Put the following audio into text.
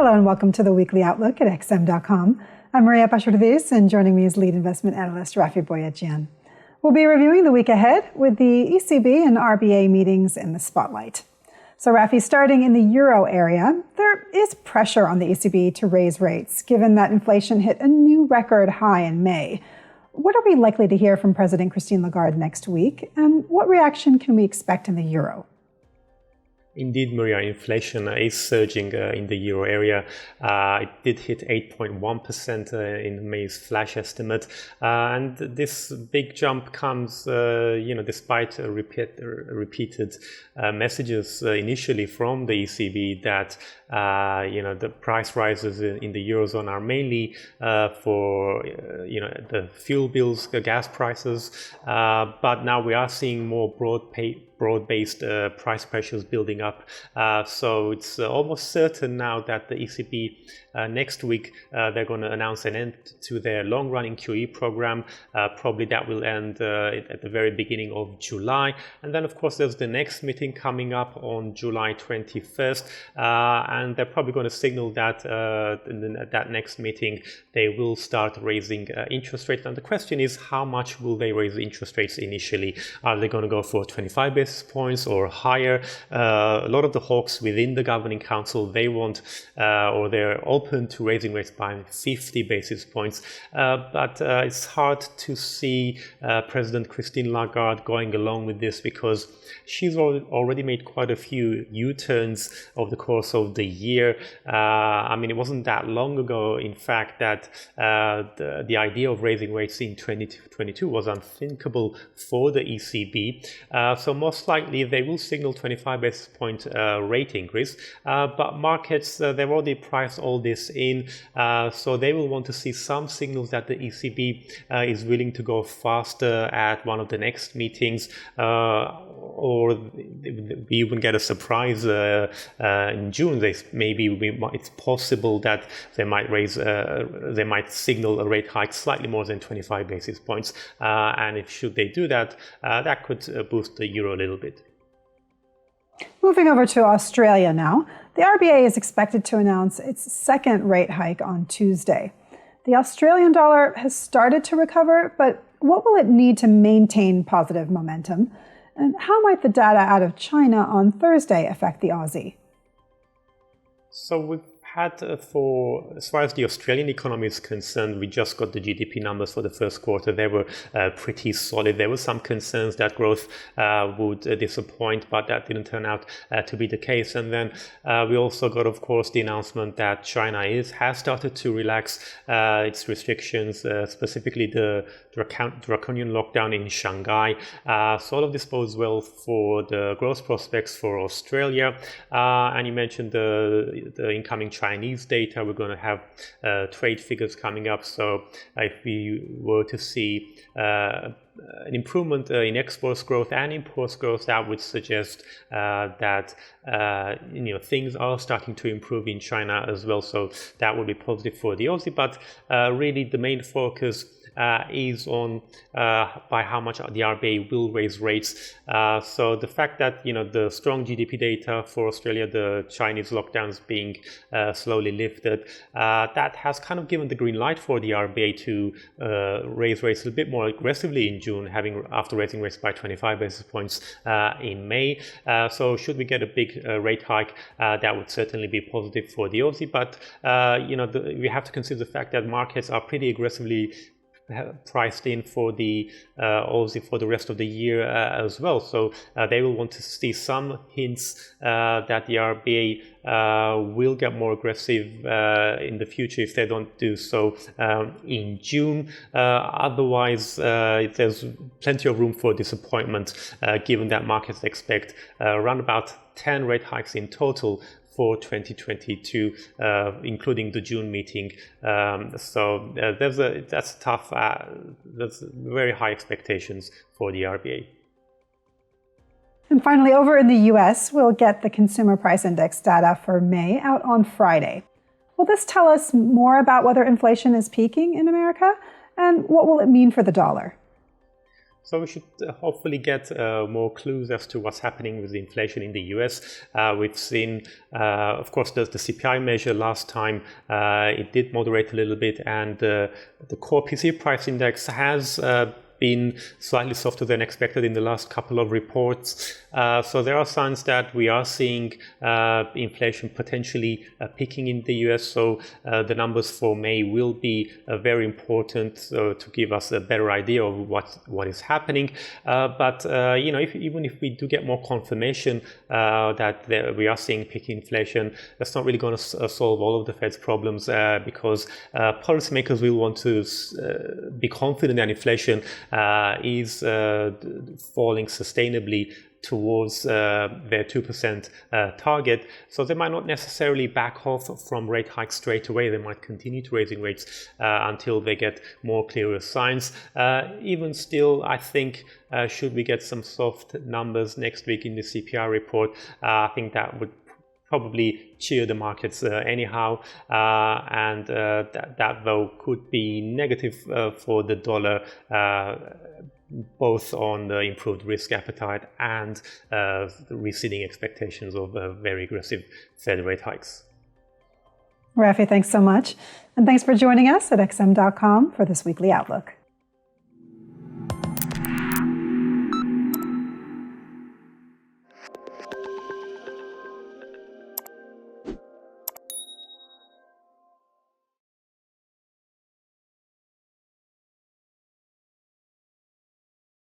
Hello and welcome to the Weekly Outlook at XM.com. I'm Maria Pachurdiz, and joining me is lead investment analyst Rafi Boyadjian. We'll be reviewing the week ahead with the ECB and RBA meetings in the spotlight. So Rafi, starting in the euro area, there is pressure on the ECB to raise rates, given that inflation hit a new record high in May. What are we likely to hear from President Christine Lagarde next week, and what reaction can we expect in the euro? Indeed, Maria, inflation is surging in the euro area. It did hit 8.1% in May's flash estimate, and this big jump comes, despite repeated messages initially from the ECB that the price rises in the eurozone are mainly for the fuel bills, the gas prices, but now we are seeing more broad-based price pressures building up. So it's almost certain now that the ECB next week, they're going to announce an end to their long-running QE program. Probably that will end at the very beginning of July. And then, of course, there's the next meeting coming up on July 21st. And they're probably going to signal that at that next meeting, they will start raising interest rates. And the question is, how much will they raise interest rates initially? Are they going to go for 25 basis points or higher? A lot of the hawks within the governing council, they want or they're open to raising rates by 50 basis points. But it's hard to see President Christine Lagarde going along with this because she's already made quite a few U-turns over the course of the year. It wasn't that long ago, in fact, that the idea of raising rates in 2022 was unthinkable for the ECB. So most likely they will signal 25 basis point rate increase, but markets, they've already priced all this in, so they will want to see some signals that the ECB is willing to go faster at one of the next meetings, or we even get a surprise in June. It's possible that they might signal a rate hike slightly more than 25 basis points, and should they do that, that could boost the euro a little bit. Moving over to Australia now, the RBA is expected to announce its second rate hike on Tuesday. The Australian dollar has started to recover, but what will it need to maintain positive momentum? And how might the data out of China on Thursday affect the Aussie? So we've had, as far as the Australian economy is concerned, we just got the GDP numbers for the first quarter. They were pretty solid. There were some concerns that growth would disappoint, but that didn't turn out to be the case. And then we also got, of course, the announcement that China has started to relax its restrictions, specifically the draconian lockdown in Shanghai. So all of this bodes well for the growth prospects for Australia. And you mentioned the incoming Chinese data. We're going to have trade figures coming up. So if we were to see an improvement in exports growth and imports growth, that would suggest that things are starting to improve in China as well. So that would be positive for the Aussie. But really, the main focus is on by how much the RBA will raise rates. So the fact that the strong GDP data for Australia, the Chinese lockdowns being slowly lifted, that has kind of given the green light for the RBA to raise rates a bit more aggressively in June, after raising rates by 25 basis points in May. So should we get a big rate hike, that would certainly be positive for the Aussie. But we have to consider the fact that markets are pretty aggressively priced in for the Aussie for the rest of the year as well. So they will want to see some hints that the RBA will get more aggressive in the future if they don't do so in June. Otherwise, there's plenty of room for disappointment, given that markets expect around about 10 rate hikes in total for 2022, including the June meeting. So that's tough. That's very high expectations for the RBA. And finally, over in the US, we'll get the Consumer Price Index data for May out on Friday. Will this tell us more about whether inflation is peaking in America? And what will it mean for the dollar? So we should hopefully get more clues as to what's happening with the inflation in the US. We've seen, of course, the CPI measure last time. It did moderate a little bit, and the core PCE price index has been slightly softer than expected in the last couple of reports. So there are signs that we are seeing inflation potentially peaking in the US. So the numbers for May will be very important to give us a better idea of what is happening. But even if we do get more confirmation that we are seeing peaking inflation, that's not really going to solve all of the Fed's problems because policymakers will want to be confident that inflation is falling sustainably towards their 2% target. So they might not necessarily back off from rate hikes straight away. They might continue to raising rates until they get more clearer signs. Even still, I think should we get some soft numbers next week in the CPI report, I think that would probably cheer the markets anyhow, and that though could be negative for the dollar, both on the improved risk appetite and the receding expectations of very aggressive Fed rate hikes. Rafi, thanks so much. And thanks for joining us at XM.com for this weekly outlook.